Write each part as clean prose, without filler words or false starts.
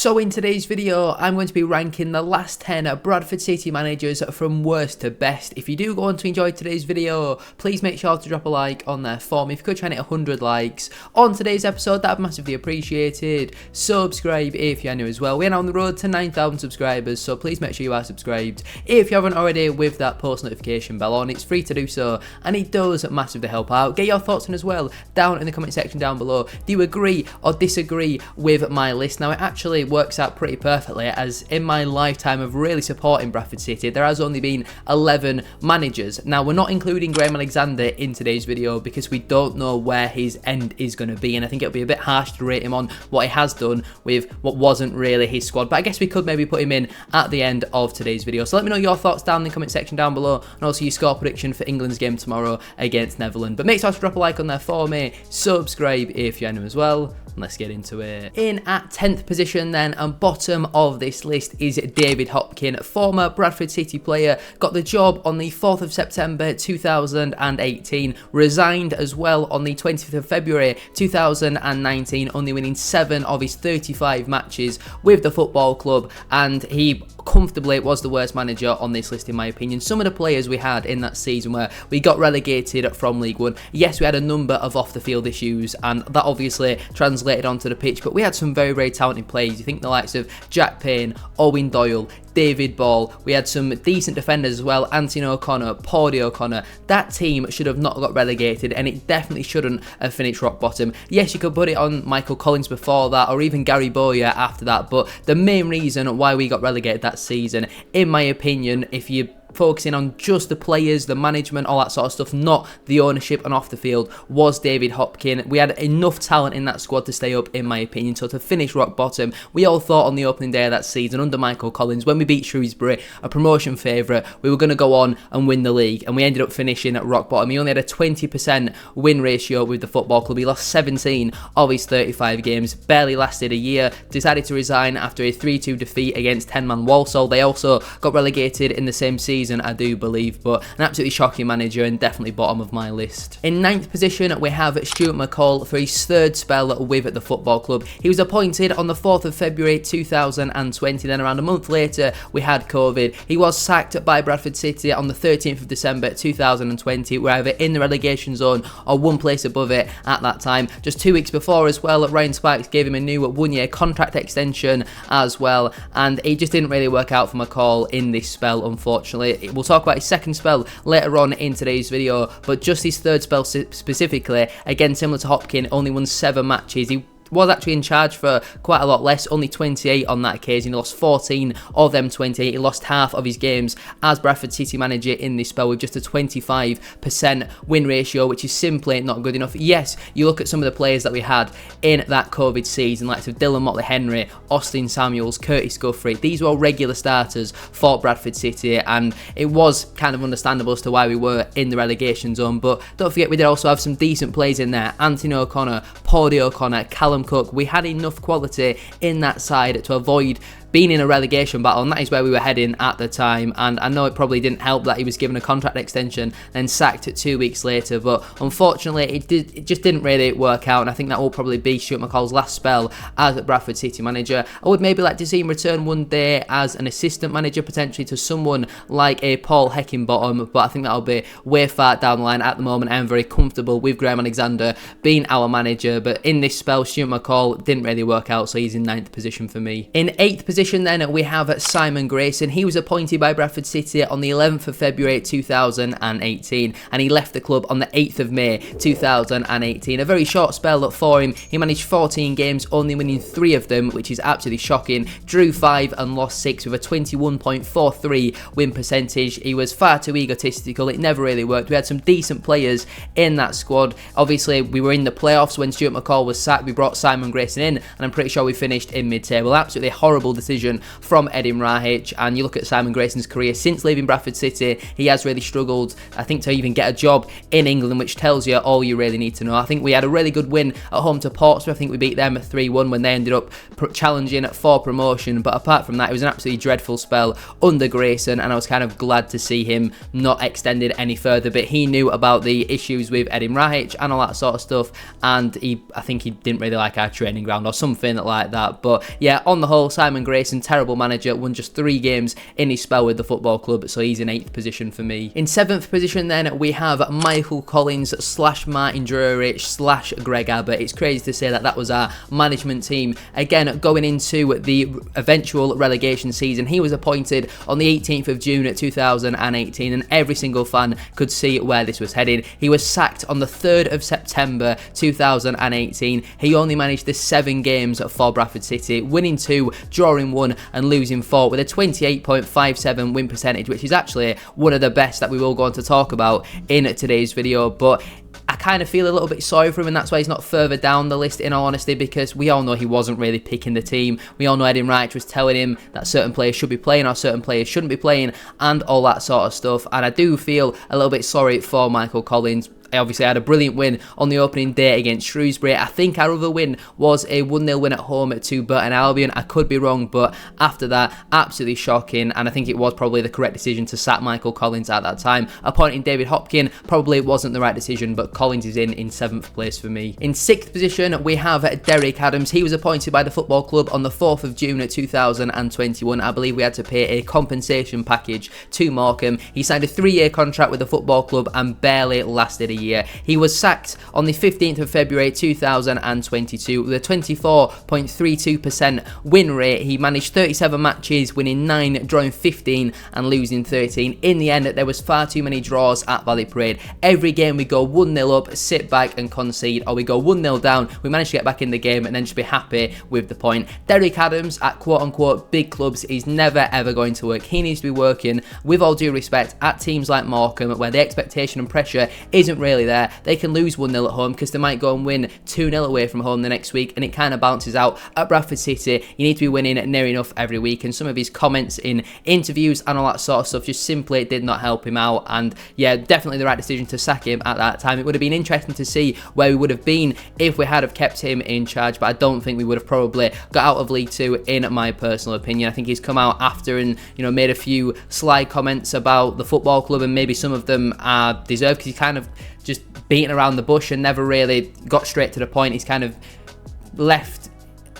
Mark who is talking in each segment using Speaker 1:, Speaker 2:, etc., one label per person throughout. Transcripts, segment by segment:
Speaker 1: So in today's video, I'm going to be ranking the last 10 Bradford City managers from worst to best. If you do go on to enjoy today's video, please make sure to drop a like on there for me. If you could try and hit 100 likes on today's episode, that would be massively appreciated. Subscribe if you're new as well. We're now on the road to 9,000 subscribers, so please make sure you are subscribed. If you haven't already, with that post notification bell on, it's free to do so, and it does massively help out. Get your thoughts on as well down in the comment section down below. Do you agree or disagree with my list? Now, it actually works out pretty perfectly, as in my lifetime of really supporting Bradford City, there has only been 11 managers. Now, we're not including Graham Alexander in today's video because we don't know where his end is going to be, and I think it'll be a bit harsh to rate him on what he has done with what wasn't really his squad, but I guess we could maybe put him in at the end of today's video. So let me know your thoughts down in the comment section down below, and also your score prediction for England's game tomorrow against Netherlands. But make sure to drop a like on there for me, subscribe if you're new as well. Let's get into it. In at 10th position then, and bottom of this list, is David Hopkin, former Bradford City player, got the job on the 4th of September 2018, resigned as well on the 20th of February 2019, only winning 7 of his 35 matches with the football club, and he comfortably was the worst manager on this list in my opinion. Some of the players we had in that season where we got relegated from League One, yes, we had a number of off the field issues, and that obviously translated onto the pitch, but we had some very, very talented players. You think the likes of Jack Payne, Owen Doyle, David Ball, we had some decent defenders as well, Anthony O'Connor, Paudie O'Connor. That team should have not got relegated, and it definitely shouldn't have finished rock bottom. Yes, you could put it on Michael Collins before that, or even Gary Bowyer after that, but the main reason why we got relegated that season, in my opinion, if you focusing on just the players, the management, all that sort of stuff, not the ownership and off the field, was David Hopkin. We had enough talent in that squad to stay up, in my opinion. So to finish rock bottom, we all thought on the opening day of that season under Michael Collins, when we beat Shrewsbury, a promotion favourite, we were going to go on and win the league, and we ended up finishing at rock bottom. He only had a 20% win ratio with the football club. He lost 17 of his 35 games, barely lasted a year, decided to resign after a 3-2 defeat against 10-man Walsall. They also got relegated in the same season, I do believe, but an absolutely shocking manager and definitely bottom of my list. In 9th position, we have Stuart McCall for his 3rd spell with the football club. He was appointed on the 4th of February 2020, then around a month later we had COVID. He was sacked by Bradford City on the 13th of December 2020. We're either in the relegation zone or one place above it at that time. Just 2 weeks before as well, Ryan Sparks gave him a new 1-year contract extension as well, and it just didn't really work out for McCall in this spell, unfortunately. We'll talk about his 2nd spell later on in today's video, but just his 3rd spell specifically, again similar to Hopkin, only won 7 matches. He was actually in charge for quite a lot less, only 28 on that occasion. He lost 14 of them 28. He lost half of his games as Bradford City manager in this spell with just a 25% win ratio, which is simply not good enough. Yes, you look at some of the players that we had in that COVID season, like Dylan Motley-Henry, Austin Samuels, Curtis Guthrie. These were all regular starters for Bradford City, and it was kind of understandable as to why we were in the relegation zone. But don't forget, we did also have some decent players in there. Anthony O'Connor, Paudie O'Connor, Callum Cook. We had enough quality in that side to avoid being in a relegation battle, and that is where we were heading at the time. And I know it probably didn't help that he was given a contract extension and sacked 2 weeks later, but unfortunately it just didn't really work out, and I think that will probably be Stuart McCall's last spell as a Bradford City manager. I would maybe like to see him return one day as an assistant manager, potentially to someone like a Paul Heckingbottom, but I think that'll be way far down the line. At the moment, I'm very comfortable with Graham Alexander being our manager, but in this spell, Stuart McCall didn't really work out, so he's in 9th position for me. In 8th position then, we have Simon Grayson. He was appointed by Bradford City on the 11th of February 2018, and he left the club on the 8th of May 2018. A very short spell for him. He managed 14 games, only winning 3 of them, which is absolutely shocking. Drew 5 and lost 6 with a 21.43 win percentage. He was far too egotistical. It never really worked. We had some decent players in that squad. Obviously, we were in the playoffs when Stuart McCall was sacked. We brought Simon Grayson in, and I'm pretty sure we finished in mid-table. Absolutely horrible decision decision from Edin Rahic. And you look at Simon Grayson's career since leaving Bradford City, he has really struggled, I think, to even get a job in England, which tells you all you really need to know. I think we had a really good win at home to Portsmouth. I think we beat them 3-1 when they ended up challenging for promotion. But apart from that, it was an absolutely dreadful spell under Grayson, and I was kind of glad to see him not extended any further. But he knew about the issues with Edin Rahic and all that sort of stuff, and I think he didn't really like our training ground or something like that. But yeah, on the whole, Simon Grayson, terrible manager, won just 3 games in his spell with the football club, so he's in 8th position for me. In 7th position then, we have Michael Collins / Martin Drury / Greg Abbott. It's crazy to say that that was our management team. Again, going into the eventual relegation season, he was appointed on the 18th of June 2018, and every single fan could see where this was headed. He was sacked on the 3rd of September 2018. He only managed the 7 games for Bradford City, winning 2, drawing 1 and losing 4 with a 28.57 win percentage, which is actually one of the best that we will go on to talk about in today's video. But I kind of feel a little bit sorry for him, and that's why he's not further down the list, in all honesty, because we all know he wasn't really picking the team. We all know Edin Rahic was telling him that certain players should be playing or certain players shouldn't be playing and all that sort of stuff. And I do feel a little bit sorry for Michael Collins. I obviously had a brilliant win on the opening day against Shrewsbury. I think our other win was a 1-0 win at home to Burton Albion. I could be wrong, but after that, absolutely shocking, and I think it was probably the correct decision to sack Michael Collins at that time. Appointing David Hopkin probably wasn't the right decision, but Collins is in 7th place for me. In 6th position, we have Derek Adams. He was appointed by the football club on the 4th of June 2021. I believe we had to pay a compensation package to Morecambe. He signed a 3-year contract with the football club and barely lasted a year. He was sacked on the 15th of February 2022 with a 24.32% win rate. He managed 37 matches, winning 9, drawing 15 and losing 13. In the end, there was far too many draws at Valley Parade. Every game we go 1-0 up, sit back and concede, or we go 1-0 down, we manage to get back in the game and then just be happy with the point. Derek Adams at quote-unquote big clubs is never ever going to work. He needs to be working, with all due respect, at teams like Morecambe, where the expectation and pressure isn't really there. They can lose 1-0 at home because they might go and win 2-0 away from home the next week, and it kind of bounces out. At Bradford City, you need to be winning near enough every week, and some of his comments in interviews and all that sort of stuff just simply did not help him out. And yeah, definitely the right decision to sack him at that time. It would have been interesting to see where we would have been if we had have kept him in charge, but I don't think we would have probably got out of League 2 in my personal opinion. I think he's come out after and, you know, made a few sly comments about the football club, and maybe some of them are deserved because he kind of just beating around the bush and never really got straight to the point. He's kind of left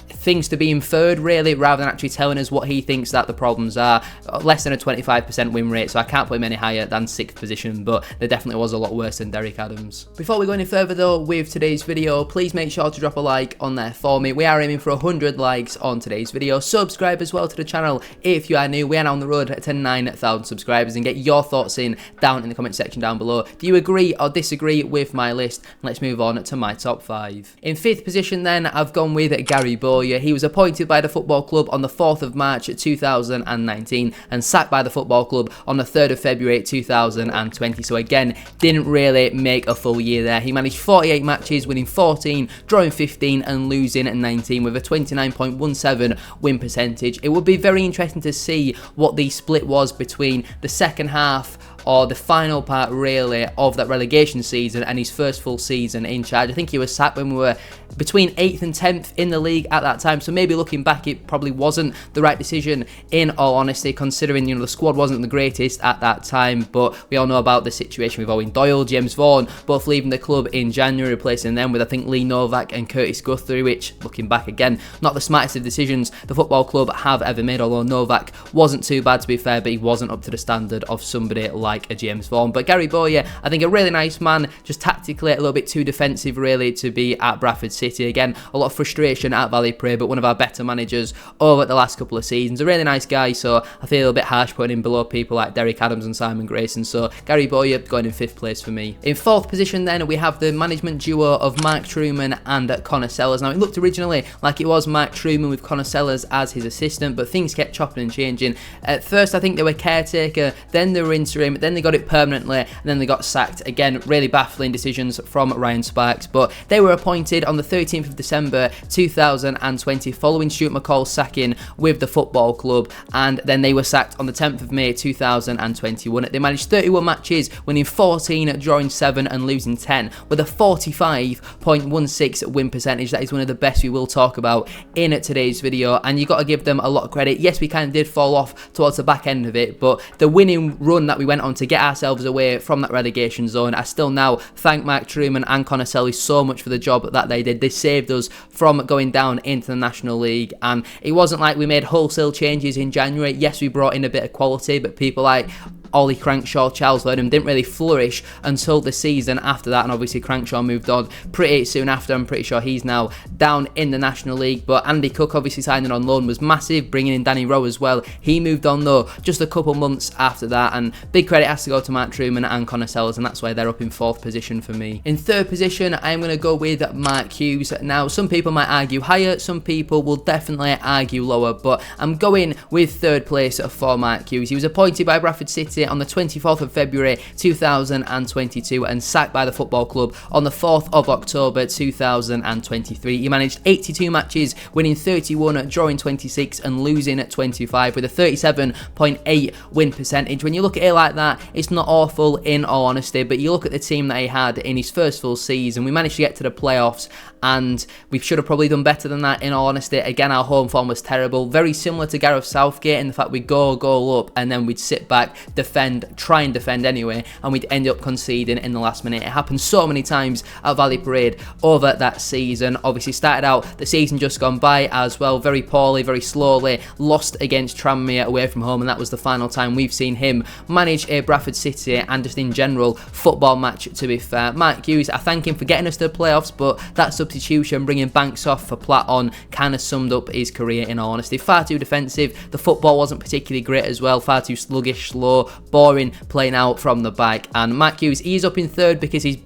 Speaker 1: things to be inferred, really, rather than actually telling us what he thinks that the problems are. Less than a 25% win rate, so I can't put him any higher than 6th position, but there definitely was a lot worse than Derek Adams. Before we go any further though with today's video, please make sure to drop a like on there for me. We are aiming for 100 likes on today's video. Subscribe as well to the channel if you are new. We are now on the road to 9,000 subscribers, and get your thoughts in down in the comment section down below. Do you agree or disagree with my list? Let's move on to my top 5. In 5th position then, I've gone with Gary Bowyer. He was appointed by the football club on the 4th of March 2019 and sacked by the football club on the 3rd of February 2020. So again, didn't really make a full year there. He managed 48 matches, winning 14, drawing 15 and losing 19 with a 29.17 win percentage. It would be very interesting to see what the split was between the second half or the final part, really, of that relegation season and his first full season in charge. I think he was sacked when we were between 8th and 10th in the league at that time, so maybe looking back, it probably wasn't the right decision, in all honesty, considering, you know, the squad wasn't the greatest at that time. But we all know about the situation with Owen Doyle, James Vaughan, both leaving the club in January, replacing them with, I think, Lee Novak and Curtis Guthrie, which, looking back again, not the smartest of decisions the football club have ever made, although Novak wasn't too bad, to be fair, but he wasn't up to the standard of somebody like a James Vaughan. But Gary Bowyer, I think a really nice man, just tactically a little bit too defensive, really, to be at Bradford City. Again, a lot of frustration at Valley Parade, but one of our better managers over the last couple of seasons. A really nice guy, so I feel a bit harsh putting him below people like Derek Adams and Simon Grayson. So Gary Bowyer going in 5th place for me. In 4th position then, we have the management duo of Mark Trueman and Connor Sellars. Now, it looked originally like it was Mark Trueman with Connor Sellars as his assistant, but things kept chopping and changing. At first, I think they were caretaker, then they were interim, then they got it permanently, and then they got sacked. Again, really baffling decisions from Ryan Sparks, but they were appointed on the 13th of December 2020 following Stuart McCall's sacking with the football club, and then they were sacked on the 10th of May 2021. They managed 31 matches, winning 14, drawing 7 and losing 10 with a 45.16 win percentage. That is one of the best we will talk about in today's video, and you got to give them a lot of credit. Yes, we kind of did fall off towards the back end of it, but the winning run that we went on to get ourselves away from that relegation zone, I still now thank Mark Trueman and Contena so much for the job that they did. They saved us from going down into the National League, and it wasn't like we made wholesale changes in January. Yes, we brought in a bit of quality, but people like Ollie Crankshaw, Charles Lydon didn't really flourish until the season after that, and obviously Crankshaw moved on pretty soon after. I'm pretty sure he's now down in the National League, but Andy Cook obviously signing on loan was massive, bringing in Danny Rowe as well. He moved on though just a couple months after that, and big credit has to go to Mark Trueman and Conor Sellers, and that's why they're up in 4th position for me. In 3rd position, I'm going to go with Mark Hughes. Now, some people might argue higher, some people will definitely argue lower, but I'm going with 3rd place for Mark Hughes. He was appointed by Bradford City on the 24th of February 2022 and sacked by the football club on the 4th of October 2023. He managed 82 matches, winning 31, drawing 26 and losing at 25 with a 37.8 win percentage. When you look at it like that, it's not awful in all honesty, but you look at the team that he had in his first full season. We managed to get to the playoffs, and we should have probably done better than that in all honesty. Again, our home form was terrible, very similar to Gareth Southgate in the fact we'd go a goal up and then we'd sit back, defend, try and defend anyway, and we'd end up conceding in the last minute. It happened so many times at Valley Parade over that season. Obviously started out the season just gone by as well, very poorly, very slowly, lost against Tranmere away from home, and that was the final time we've seen him manage a Bradford City and just in general football match, to be fair. Mark Hughes, I thank him for getting us to the playoffs, but that substitution, bringing Banks off for Platt on, kind of summed up his career in all honesty. Far too defensive, the football wasn't particularly great as well, far too sluggish, slow, boring, playing out from the back. And Mark Hughes, he's up in 3rd because he's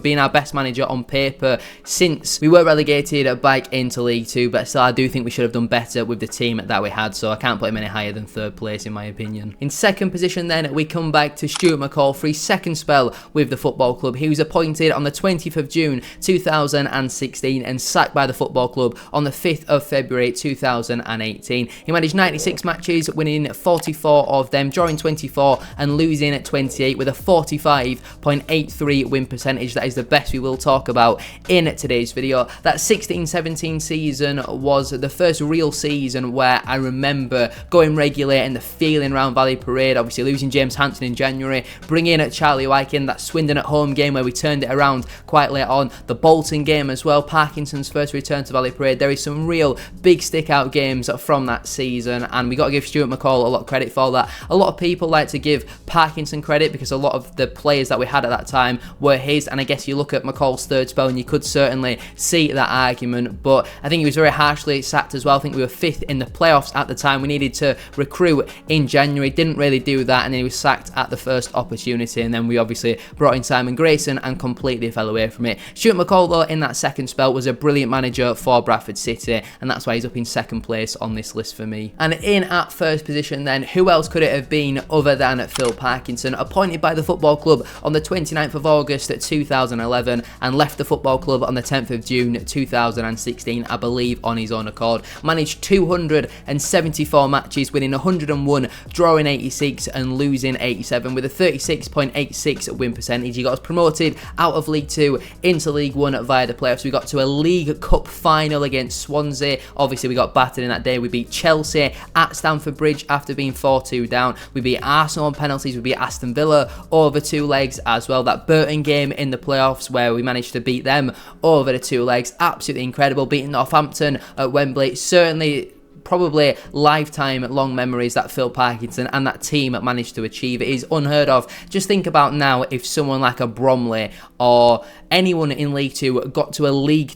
Speaker 1: being our best manager on paper since we were relegated back into League 2, but still I do think we should have done better with the team that we had, so I can't put him any higher than 3rd place in my opinion. In 2nd position then, we come back to Stuart McCall for his 2nd spell with the football club. He was appointed on the 20th of June 2016 and sacked by the football club on the 5th of February 2018. He managed 96 matches, winning 44 of them, drawing 24 and losing at 28 with a 45.83 win percentage. That is the best we will talk about in today's video. That 16-17 season was the first real season where I remember going regular and the feeling around Valley Parade. Obviously losing James Hanson in January, bringing in Charlie Wyke in that Swindon at home game where we turned it around quite late on. The Bolton game as well, Parkinson's first return to Valley Parade. There is some real big stick out games from that season, and we got to give Stuart McCall a lot of credit for that. A lot of people like to give Parkinson credit because a lot of the players that we had at that time were his, and I guess you look at McCall's 3rd spell and you could certainly see that argument, but I think he was very harshly sacked as well. I think we were 5th in the playoffs at the time. We needed to recruit in January, didn't really do that, and then he was sacked at the first opportunity, and then we obviously brought in Simon Grayson and completely fell away from it. Stuart McCall though in that 2nd spell was a brilliant manager for Bradford City, and that's why he's up in 2nd place on this list for me. And in at 1st position then, who else could it have been other than Phil Parkinson, appointed by the football club on the 29th of August 2011 and left the football club on the 10th of June 2016, I believe on his own accord. Managed 274 matches, winning 101, drawing 86 and losing 87 with a 36.86 win percentage. He got us promoted out of League 2 into League 1 via the playoffs. We got to a League Cup final against Swansea. Obviously we got battered in that day. We beat Chelsea at Stamford Bridge after being 4-2 down. We beat Arsenal on penalties. We beat Aston Villa over 2 legs as well. That Burton game in the playoffs where we managed to beat them over the 2 legs, absolutely incredible. Beating Northampton at Wembley, certainly probably lifetime long memories that Phil Parkinson and that team managed to achieve. It is unheard of. Just think about now if someone like a Bromley or anyone in League 2 got to a League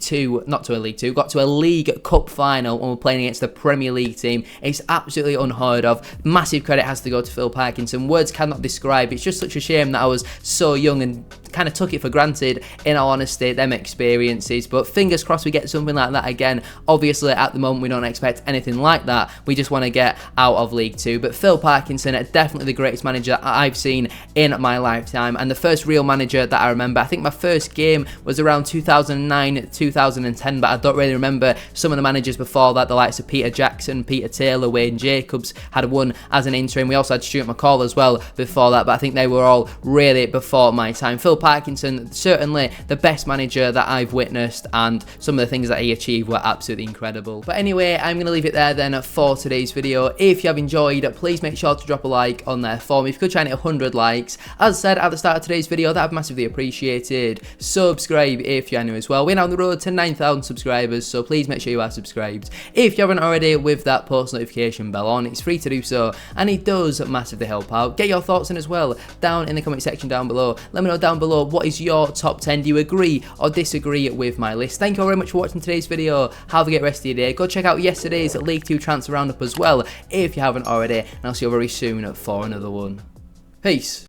Speaker 1: Cup final when we're playing against the Premier League team. It's absolutely unheard of. Massive credit has to go to Phil Parkinson. Words cannot describe. It's just such a shame that I was so young and kind of took it for granted, in all honesty, them experiences. But fingers crossed we get something like that again. Obviously, at the moment, we don't expect anything like that. We just want to get out of League Two. But Phil Parkinson, definitely the greatest manager I've seen in my lifetime, and the first real manager that I remember. I think my first game was around 2009, 2010, but I don't really remember some of the managers before that. The likes of Peter Jackson, Peter Taylor, Wayne Jacobs had won as an interim. We also had Stuart McCall as well before that, but I think they were all really before my time. Phil Parkinson, certainly the best manager that I've witnessed, and some of the things that he achieved were absolutely incredible. But anyway, I'm going to leave it there then for today's video. If you have enjoyed, please make sure to drop a like on there for me. If you could try and hit 100 likes, as I said at the start of today's video, that would be massively appreciated. Subscribe if you're new as well. We're now on the road to 9,000 subscribers, so please make sure you are subscribed. If you haven't already, with that post notification bell on, it's free to do so, and it does massively help out. Get your thoughts in as well down in the comment section down below. Let me know down below, what is your top 10? Do you agree or disagree with my list? Thank you all very much for watching today's video. Have a great rest of your day. Go check out yesterday's League 2 transfer roundup as well if you haven't already, and I'll see you very soon for another one. Peace.